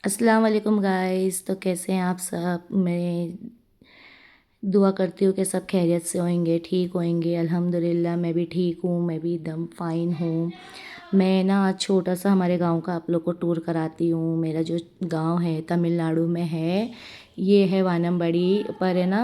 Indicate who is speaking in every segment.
Speaker 1: अस्सलाम वालेकुम गाइस। तो कैसे हैं आप सब? मैं दुआ करती हूँ कि सब खैरियत से होंगे, ठीक होंगे। अल्हम्दुलिल्लाह मैं भी ठीक हूँ, मैं भी एकदम फ़ाइन हूँ। मैं ना आज छोटा सा हमारे गांव का आप लोग को टूर कराती हूँ। मेरा जो गांव है तमिलनाडु में है, ये है वानमबड़ी पर है ना।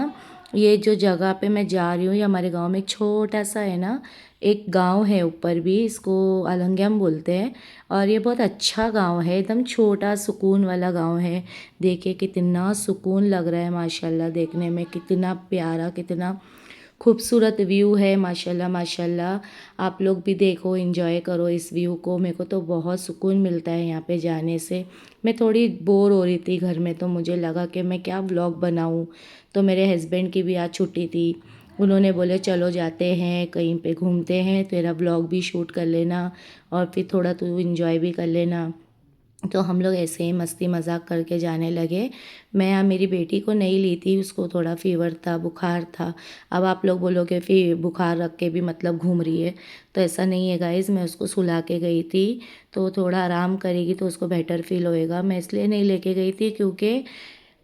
Speaker 1: ये जो जगह पे मैं जा रही हूँ ये हमारे गांव में एक छोटा सा है ना, एक गांव है ऊपर भी, इसको अलंगम बोलते हैं। और ये बहुत अच्छा गांव है, एकदम छोटा सुकून वाला गांव है। देखिए कितना सुकून लग रहा है माशाल्लाह, देखने में कितना प्यारा, कितना खूबसूरत व्यू है माशाल्लाह माशाल्लाह। आप लोग भी देखो, एंजॉय करो इस व्यू को। मेरे को तो बहुत सुकून मिलता है यहाँ पे जाने से। मैं थोड़ी बोर हो रही थी घर में, तो मुझे लगा कि मैं क्या व्लॉग बनाऊँ। तो मेरे हस्बैंड की भी आज छुट्टी थी, उन्होंने बोले चलो जाते हैं कहीं पे घूमते हैं, तेरा व्लॉग भी शूट कर लेना और फिर थोड़ा तू एंजॉय भी कर लेना। तो हम लोग ऐसे ही मस्ती मज़ाक करके जाने लगे। मैं यहाँ मेरी बेटी को नहीं ली थी, उसको थोड़ा फ़ीवर था, बुखार था। अब आप लोग बोलोगे फिर बुखार रख के भी मतलब घूम रही है, तो ऐसा नहीं है गाइज़। मैं उसको सुला के गई थी, तो थोड़ा आराम करेगी तो उसको बेटर फील होएगा। मैं इसलिए नहीं लेके गई थी क्योंकि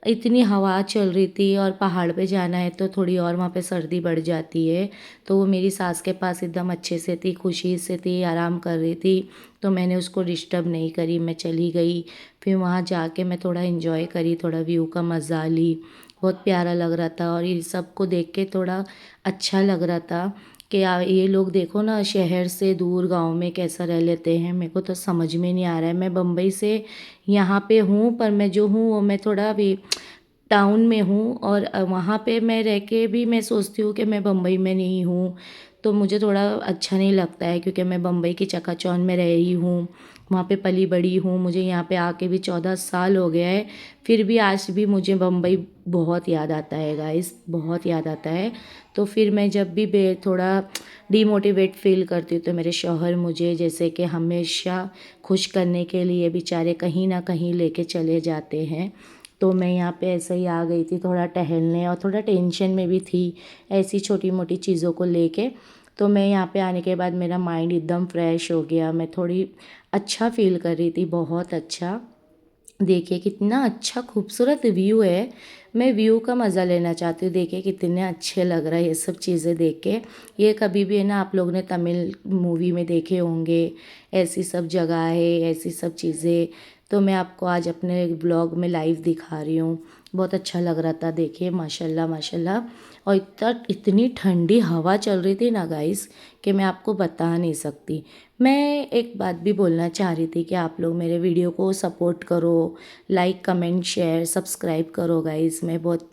Speaker 1: इतनी हवा चल रही थी और पहाड़ पे जाना है तो थोड़ी और वहाँ पे सर्दी बढ़ जाती है। तो वो मेरी सास के पास एकदम अच्छे से थी, खुशी से थी, आराम कर रही थी, तो मैंने उसको डिस्टर्ब नहीं करी, मैं चली गई। फिर वहाँ जाके मैं थोड़ा इन्जॉय करी, थोड़ा व्यू का मज़ा ली। बहुत प्यारा लग रहा था और ये सब को देख के थोड़ा अच्छा लग रहा था कि ये लोग देखो ना, शहर से दूर गांव में कैसा रह लेते हैं। मेरे को तो समझ में नहीं आ रहा है। मैं बम्बई से यहाँ पे हूँ, पर मैं जो हूँ वो मैं थोड़ा अभी टाउन में हूँ, और वहाँ पे मैं रह के भी मैं सोचती हूँ कि मैं बम्बई में नहीं हूँ। तो मुझे थोड़ा अच्छा नहीं लगता है क्योंकि मैं बम्बई की चकाचौंध में रही हूँ, वहाँ पे पली बड़ी हूँ। मुझे यहाँ पे आके भी 14 साल हो गया है, फिर भी आज भी मुझे बम्बई बहुत याद आता है गाइस, बहुत याद आता है। तो फिर मैं जब भी थोड़ा डीमोटिवेट फील करती हूँ तो मेरे शौहर मुझे जैसे कि हमेशा खुश करने के लिए बेचारे कहीं ना कहीं लेके चले जाते हैं। तो मैं यहाँ पे ऐसे ही आ गई थी थोड़ा टहलने, और थोड़ा टेंशन में भी थी ऐसी छोटी मोटी चीज़ों को लेके। तो मैं यहाँ पे आने के बाद मेरा माइंड एकदम फ्रेश हो गया, मैं थोड़ी अच्छा फील कर रही थी, बहुत अच्छा। देखिए कितना अच्छा खूबसूरत व्यू है। मैं व्यू का मज़ा लेना चाहती हूँ। देखिए कितने अच्छे लग रहा है ये सब चीज़ें देख के। ये कभी भी है ना, आप लोग ने तमिल मूवी में देखे होंगे, ऐसी सब जगह है, ऐसी सब चीज़ें। तो मैं आपको आज अपने ब्लॉग में लाइव दिखा रही हूँ। बहुत अच्छा लग रहा था, देखिए माशाल्लाह माशाल्लाह। और इतनी ठंडी हवा चल रही थी ना गाइस, कि मैं आपको बता नहीं सकती। मैं एक बात भी बोलना चाह रही थी कि आप लोग मेरे वीडियो को सपोर्ट करो, लाइक कमेंट शेयर सब्सक्राइब करो गाइस। मैं बहुत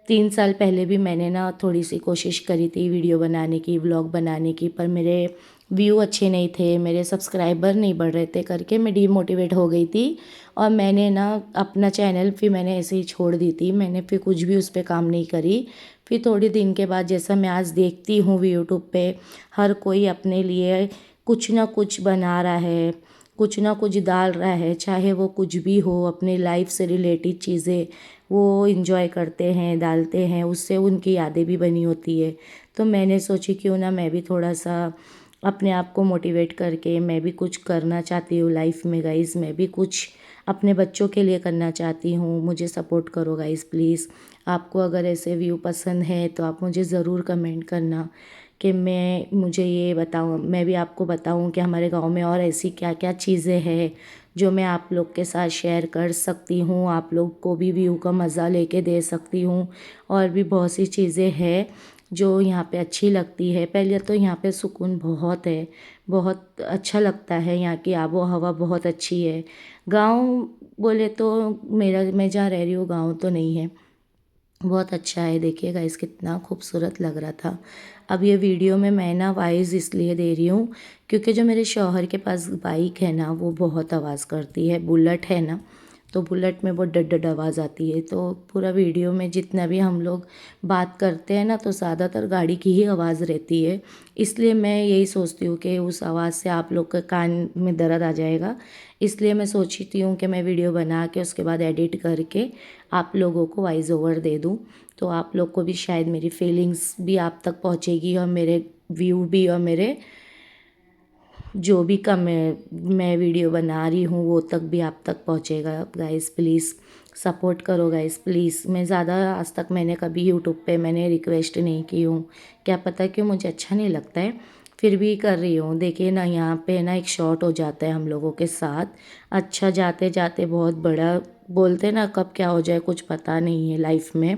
Speaker 1: 3 साल पहले भी मैंने ना थोड़ी सी कोशिश करी थी वीडियो बनाने की, व्लॉग बनाने की, पर मेरे व्यू अच्छे नहीं थे, मेरे सब्सक्राइबर नहीं बढ़ रहे थे करके मैं डीमोटिवेट हो गई थी। और मैंने ना अपना चैनल फिर मैंने ऐसे ही छोड़ दी थी, मैंने फिर कुछ भी उस पर काम नहीं करी। फिर थोड़े दिन के बाद जैसा मैं आज देखती हूँ यूट्यूब पे, हर कोई अपने लिए कुछ ना कुछ बना रहा है, कुछ ना कुछ डाल रहा है, चाहे वो कुछ भी हो, अपने लाइफ से रिलेटेड चीज़ें वो इंजॉय करते हैं, डालते हैं, उससे उनकी यादें भी बनी होती है। तो मैंने सोची क्यों ना मैं भी थोड़ा सा अपने आप को मोटिवेट करके मैं भी कुछ करना चाहती हूँ लाइफ में गाइस। मैं भी कुछ अपने बच्चों के लिए करना चाहती हूँ। मुझे सपोर्ट करो गाइस प्लीज़। आपको अगर ऐसे व्यू पसंद है तो आप मुझे ज़रूर कमेंट करना कि मुझे ये बताऊँ, मैं भी आपको बताऊँ कि हमारे गांव में और ऐसी क्या क्या चीज़ें हैं जो मैं आप लोग के साथ शेयर कर सकती हूँ, आप लोग को भी व्यू का मज़ा लेके दे सकती हूँ। और भी बहुत सी चीज़ें हैं जो यहाँ पे अच्छी लगती है। पहले तो यहाँ पे सुकून बहुत है, बहुत अच्छा लगता है, यहाँ की आबो हवा बहुत अच्छी है। गांव बोले तो मेरा, मैं जहाँ रह रही हूँ गांव तो नहीं है, बहुत अच्छा है। देखिएगा इस कितना खूबसूरत लग रहा था। अब ये वीडियो में मैं ना वॉइस इसलिए दे रही हूँ क्योंकि जो मेरे शौहर के पास बाइक है ना वो बहुत आवाज़ करती है, बुलेट है ना, तो बुलेट में बहुत डड डड आवाज़ आती है। तो पूरा वीडियो में जितना भी हम लोग बात करते हैं ना तो ज़्यादातर गाड़ी की ही आवाज़ रहती है। इसलिए मैं यही सोचती हूँ कि उस आवाज़ से आप लोग के कान में दर्द आ जाएगा। इसलिए मैं सोचती हूँ कि मैं वीडियो बना के उसके बाद एडिट करके आप लोगों को वॉइस ओवर दे दूँ, तो आप लोग को भी शायद मेरी फीलिंग्स भी आप तक पहुँचेगी और मेरे व्यू भी और मेरे जो भी कम मैं वीडियो बना रही हूँ वो तक भी आप तक पहुँचेगा। गाइस प्लीज़ सपोर्ट करो गाइस प्लीज़। मैं ज़्यादा आज तक मैंने कभी यूट्यूब पे मैंने रिक्वेस्ट नहीं की हूँ, क्या पता क्यों मुझे अच्छा नहीं लगता है, फिर भी कर रही हूँ। देखिए ना यहाँ पे ना एक शॉट हो जाता है हम लोगों के साथ, अच्छा जाते जाते बहुत बड़ा, बोलते ना कब क्या हो जाए कुछ पता नहीं है लाइफ में।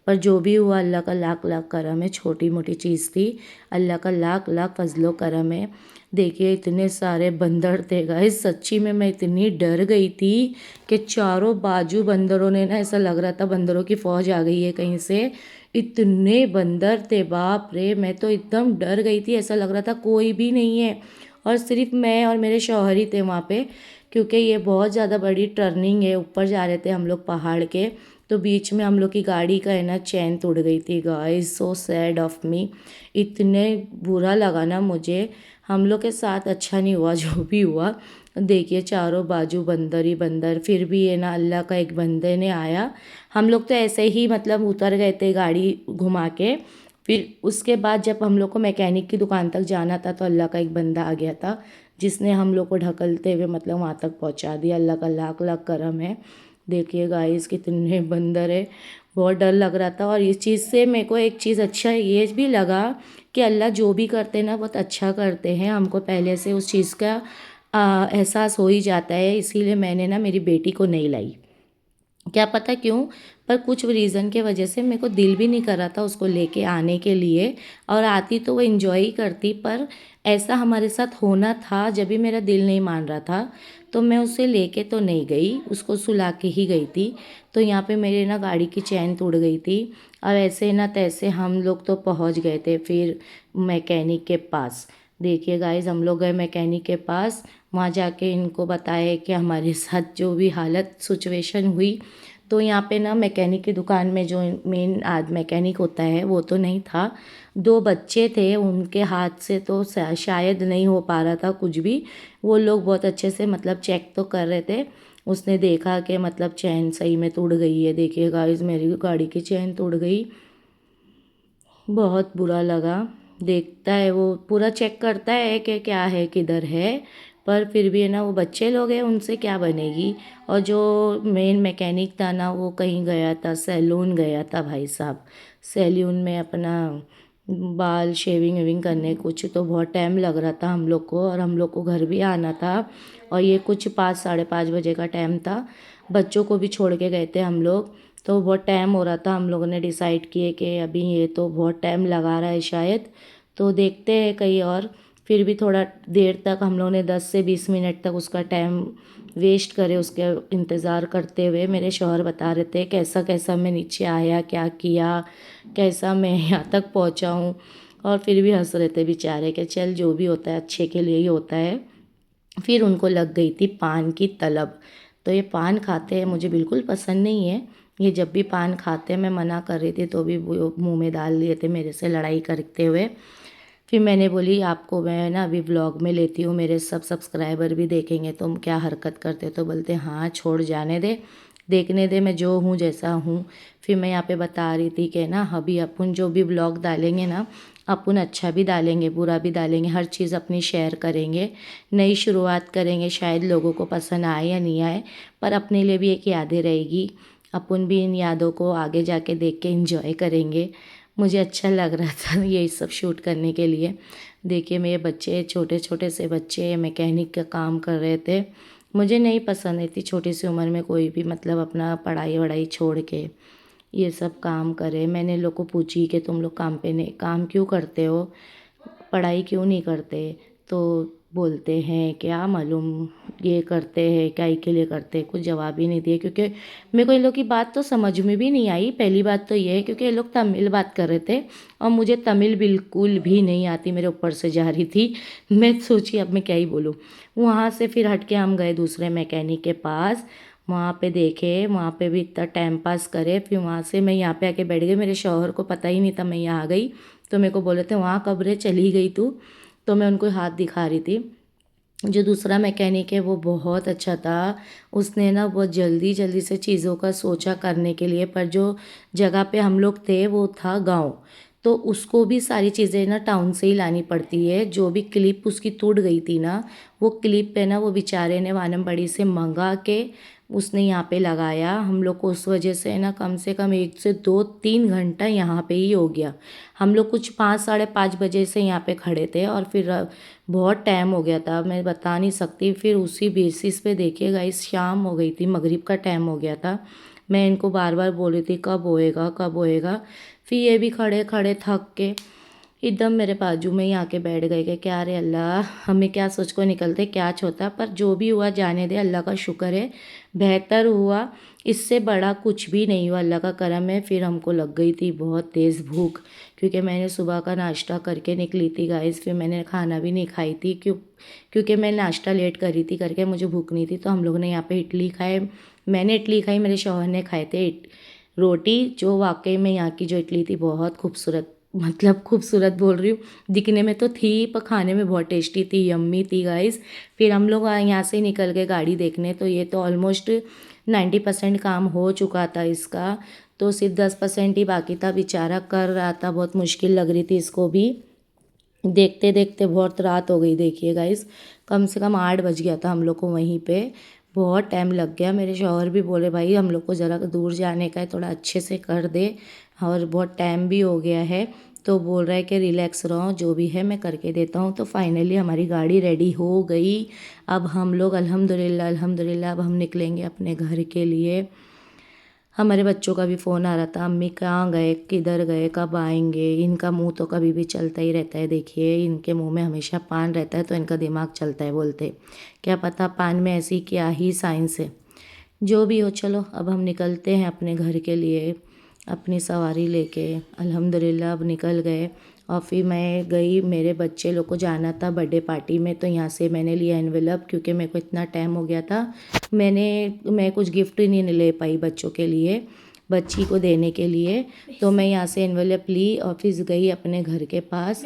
Speaker 1: पर जो भी हुआ अल्लाह का लाख लाख करम है, छोटी मोटी चीज़ थी, अल्लाह का लाख लाख फजलो करम है। देखिए इतने सारे बंदर थे गाइस, सच्ची में मैं इतनी डर गई थी कि चारों बाजू बंदरों ने ना, ऐसा लग रहा था बंदरों की फौज आ गई है कहीं से। इतने बंदर थे बाप रे, मैं तो एकदम डर गई थी, ऐसा लग रहा था कोई भी नहीं है और सिर्फ मैं और मेरे शौहर ही थे वहाँ पे। क्योंकि ये बहुत ज़्यादा बड़ी टर्निंग है, ऊपर जा रहे थे हम लोग पहाड़ के, तो बीच में हम लोग की गाड़ी का है ना चैन टूट गई थी guys, so sad of me. इतने बुरा लगा ना मुझे, हम लोग के साथ अच्छा नहीं हुआ जो भी हुआ। देखिए चारों बाजू बंदर ही बंदर, फिर भी है ना अल्लाह का एक बंदे ने आया। हम लोग तो ऐसे ही मतलब उतर गए थे गाड़ी घुमा के, फिर उसके बाद जब हम लोग को मैकेनिक की दुकान तक जाना था तो अल्लाह का एक बंदा आ गया था, जिसने हम लोग को ढकलते हुए मतलब वहाँ तक पहुँचा दिया। अल्लाह का लाख लाख करम है। देखिए गाइस कितने बंदर है, बहुत डर लग रहा था। और इस चीज़ से मेरे को एक चीज़ अच्छा ये भी लगा कि अल्लाह जो भी करते हैं ना बहुत अच्छा करते हैं, हमको पहले से उस चीज़ का एहसास हो ही जाता है। इसीलिए मैंने ना मेरी बेटी को नहीं लाई, क्या पता क्यों, पर कुछ रीज़न के वजह से मेरे को दिल भी नहीं कर रहा था उसको लेके आने के लिए। और आती तो वो इन्जॉय ही करती, पर ऐसा हमारे साथ होना था जब भी मेरा दिल नहीं मान रहा था, तो मैं उसे लेके तो नहीं गई, उसको सुला के ही गई थी। तो यहाँ पे मेरे ना गाड़ी की चैन टूट गई थी और ऐसे ना तैसे हम लोग तो पहुँच गए थे फिर मैकेनिक के पास। देखिए गाइज हम लोग गए मैकेनिक के पास, वहाँ जाके इनको बताया कि हमारे साथ जो भी हालत सिचुएशन हुई। तो यहाँ पे ना मैकेनिक की दुकान में जो मेन आज मैकेनिक होता है वो तो नहीं था, दो बच्चे थे, उनके हाथ से तो शायद नहीं हो पा रहा था कुछ भी। वो लोग बहुत अच्छे से मतलब चेक तो कर रहे थे। उसने देखा कि मतलब चैन सही में टूट गई है। देखिए गाइस मेरी गाड़ी की चैन टूट गई, बहुत बुरा लगा। देखता है वो पूरा चेक करता है कि क्या है किधर है, पर फिर भी है ना वो बच्चे लोग हैं उनसे क्या बनेगी। और जो मेन मैकेनिक था ना वो कहीं गया था, सैलून गया था भाई साहब, सैलून में अपना बाल शेविंग वेविंग करने, कुछ तो बहुत टाइम लग रहा था हम लोग को, और हम लोग को घर भी आना था। और ये कुछ 5 साढ़े 5 बजे का टाइम था, बच्चों को भी छोड़ के गए थे हम लोग, तो बहुत टाइम हो रहा था। हम लोगों ने डिसाइड किए कि अभी ये तो बहुत टाइम लगा रहा है शायद, तो देखते हैं कहीं और। फिर भी थोड़ा देर तक हम लोगों ने 10 से 20 मिनट तक उसका टाइम वेस्ट करे, उसके इंतज़ार करते हुए। मेरे शौहर बता रहे थे कैसा कैसा मैं नीचे आया, क्या किया, कैसा मैं यहाँ तक पहुँचा हूँ। और फिर भी हंस रहे थे बेचारे कि चल जो भी होता है अच्छे के लिए ही होता है। फिर उनको लग गई थी पान की तलब, तो ये पान खाते हैं, मुझे बिल्कुल पसंद नहीं है। ये जब भी पान खाते हैं मैं मना कर रही थी तो भी वो मुंह में डाल लिए थे मेरे से लड़ाई करते हुए। फिर मैंने बोली आपको मैं ना अभी व्लॉग में लेती हूँ, मेरे सब सब्सक्राइबर भी देखेंगे तुम क्या हरकत करते, तो बोलते हाँ छोड़ जाने दे, देखने दे मैं जो हूँ जैसा हूँ। फिर मैं यहाँ पे बता रही थी कि ना अभी अपन जो भी व्लॉग डालेंगे ना, अपन अच्छा भी डालेंगे बुरा भी डालेंगे, हर चीज़ अपनी शेयर करेंगे, नई शुरुआत करेंगे, शायद लोगों को पसंद आए या नहीं आए, पर अपने लिए भी एक यादें रहेगी। अपन भी इन यादों को आगे जाके देख के इंजॉय करेंगे। मुझे अच्छा लग रहा था ये सब शूट करने के लिए। देखिए मेरे बच्चे छोटे छोटे से बच्चे मैकेनिक का काम कर रहे थे, मुझे नहीं पसंद इतनी छोटी सी उम्र में कोई भी मतलब अपना पढ़ाई वढ़ाई छोड़ के ये सब काम करे। मैंने लोग को पूछी कि तुम लोग काम पे नहीं काम क्यों करते हो, पढ़ाई क्यों नहीं करते, तो बोलते हैं क्या मालूम ये करते हैं क्या ही के लिए करते हैं, कुछ जवाब ही नहीं दिए। क्योंकि मेरे को इन लोग की बात तो समझ में भी नहीं आई। पहली बात तो ये है क्योंकि ये लोग तमिल बात कर रहे थे और मुझे तमिल बिल्कुल भी नहीं आती, मेरे ऊपर से जा रही थी। मैं सोची अब मैं क्या ही बोलूँ। वहाँ से फिर हट के हम गए दूसरे मैकेनिक के पास, वहाँ पे देखे, वहाँ पे भी इतना टाइम पास करे। फिर वहाँ से मैं यहाँ पे आके बैठ गई, मेरे शौहर को पता ही नहीं था मैं यहाँ आ गई। तो मेरे को बोले थे वहाँ कब रे चली गई तू, तो मैं उनको हाथ दिखा रही थी। जो दूसरा मैकेनिक है वो बहुत अच्छा था, उसने ना बहुत जल्दी जल्दी से चीज़ों का सोचा करने के लिए, पर जो जगह पे हम लोग थे वो था गांव, तो उसको भी सारी चीज़ें ना टाउन से ही लानी पड़ती है। जो भी क्लिप उसकी टूट गई थी ना, वो क्लिप पे ना वो बेचारे ने वानमबड़ी से मंगा के उसने यहाँ पे लगाया। हम लोग को उस वजह से ना कम से कम 1 से 2-3 घंटा यहाँ पे ही हो गया। हम लोग कुछ 5 साढ़े 5 बजे से यहाँ पे खड़े थे और फिर बहुत टाइम हो गया था, मैं बता नहीं सकती। फिर उसी बेसिस पे देखिए गाइस, शाम हो गई थी, मगरिब का टाइम हो गया था। मैं इनको बार बार बोल रही थी कब होएगा कब होएगा। फिर ये भी खड़े खड़े थक के एकदम मेरे बाजू में ही आके बैठ गए कि क्या रे अल्लाह, हमें क्या सोच को निकलते क्या छोटा, पर जो भी हुआ जाने दे, अल्लाह का शुक्र है बेहतर हुआ। इससे बड़ा कुछ भी नहीं हुआ, अल्लाह का करम है। फिर हमको लग गई थी बहुत तेज़ भूख, क्योंकि मैंने सुबह का नाश्ता करके निकली थी गाइस। फिर मैंने खाना भी नहीं खाई थी क्योंकि मैं नाश्ता लेट कर रही थी करके मुझे भूख नहीं थी। तो हम लोग ने यहाँ पे इडली खाए, मैंने इडली खाई, मेरे शौहर ने खाए थे रोटी, जो वाकई में यहाँ की जो इडली थी बहुत खूबसूरत, मतलब खूबसूरत बोल रही हूँ, दिखने में तो थी पर खाने में बहुत टेस्टी थी, यम्मी थी गाइस। फिर हम लोग यहाँ से निकल गए गाड़ी देखने। तो ये तो ऑलमोस्ट 90% काम हो चुका था इसका, तो सिर्फ 10% ही बाकी था। बेचारा कर रहा था, बहुत मुश्किल लग रही थी इसको भी। देखते देखते बहुत रात हो गई, देखिए गाइस, कम से कम 8 बज गया था हम लोग को वहीं पे, बहुत टाइम लग गया। मेरे शौहर भी बोले भाई हम लोग को ज़रा दूर जाने का है, थोड़ा अच्छे से कर दे, और बहुत टाइम भी हो गया है। तो बोल रहा है कि रिलैक्स रहो, जो भी है मैं करके देता हूँ। तो फाइनली हमारी गाड़ी रेडी हो गई। अब हम लोग अल्हम्दुलिल्लाह अल्हम्दुलिल्लाह अब हम निकलेंगे अपने घर के लिए। हमारे बच्चों का भी फ़ोन आ रहा था, अम्मी कहाँ गए, किधर गए, कब आएंगे। इनका मुंह तो कभी भी चलता ही रहता है, देखिए इनके मुंह में हमेशा पान रहता है तो इनका दिमाग चलता है, बोलते क्या पता पान में ऐसी क्या ही साइंस है। जो भी हो, चलो अब हम निकलते हैं अपने घर के लिए अपनी सवारी लेके। अल्हम्दुलिल्लाह अब निकल गए। और फिर मैं गई, मेरे बच्चे लोग को जाना था बर्थडे पार्टी में, तो यहाँ से मैंने लिया एनवेलप, क्योंकि मेरे को इतना टाइम हो गया था। मैं कुछ गिफ्ट ही नहीं ले पाई बच्चों के लिए, बच्ची को देने के लिए। तो मैं यहाँ से एनवेलप ली और फिर गई अपने घर के पास।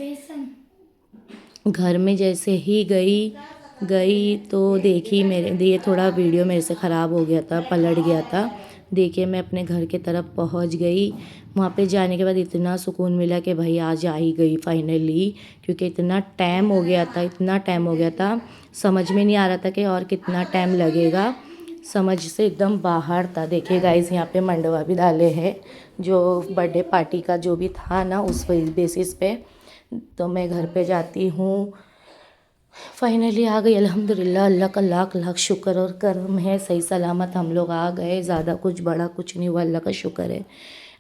Speaker 1: घर में जैसे ही गई तो देखी, मेरे ये थोड़ा वीडियो मेरे से ख़राब हो गया था, पलट गया था। देखिए मैं अपने घर के तरफ पहुंच गई। वहाँ पे जाने के बाद इतना सुकून मिला कि भाई आज आ ही गई फाइनली, क्योंकि इतना टाइम हो गया था, इतना टाइम हो गया था, समझ में नहीं आ रहा था कि और कितना टाइम लगेगा, समझ से एकदम बाहर था। देखिए गाइस यहाँ पे मंडवा भी डाले हैं, जो बर्थडे पार्टी का जो भी था ना उस बेसिस पे। तो मैं घर पे जाती हूँ, फाइनली आ गई अल्हम्दुलिल्लाह, अल्लाह का लाख लाख शुक्र और करम है, सही सलामत हम लोग आ गए। ज़्यादा कुछ बड़ा कुछ नहीं हुआ, अल्लाह का शुक्र है।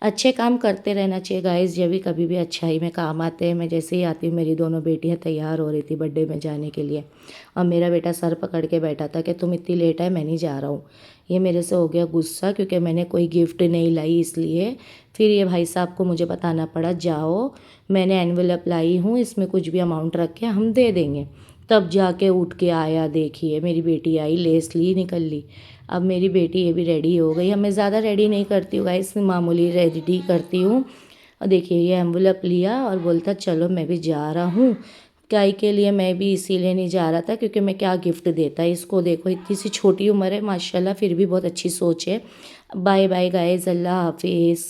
Speaker 1: अच्छे काम करते रहना चाहिए गाइस, जब भी कभी भी अच्छाई में काम आते हैं। मैं जैसे ही आती हूँ, मेरी दोनों बेटियाँ तैयार हो रही थी बर्थडे में जाने के लिए, और मेरा बेटा सर पकड़ के बैठा था कि तुम इतनी लेट है, मैं नहीं जा रहा हूँ। ये मेरे से हो गया गुस्सा, क्योंकि मैंने कोई गिफ्ट नहीं लाई इसलिए। फिर ये भाई साहब को मुझे बताना पड़ा, जाओ मैंने एनवेलप लाई हूँ, इसमें कुछ भी अमाउंट रख के हम दे देंगे। तब जाके उठ के आया, देखिए मेरी बेटी आई, लेस ली, निकल ली। अब मेरी बेटी ये भी रेडी हो गई। अब मैं ज़्यादा रेडी नहीं करती हूँ गाइस, मामूली रेडी करती हूँ। और देखिए ये एनवेलप लिया और बोलता चलो मैं भी जा रहा हूँ। काय के लिए, मैं भी इसीलिए नहीं जा रहा था क्योंकि मैं क्या गिफ्ट देता है इसको, देखो इतनी सी छोटी उम्र है माशाल्लाह, फिर भी बहुत अच्छी सोच है। बाय बाय गाइस, अल्लाह हाफिज़।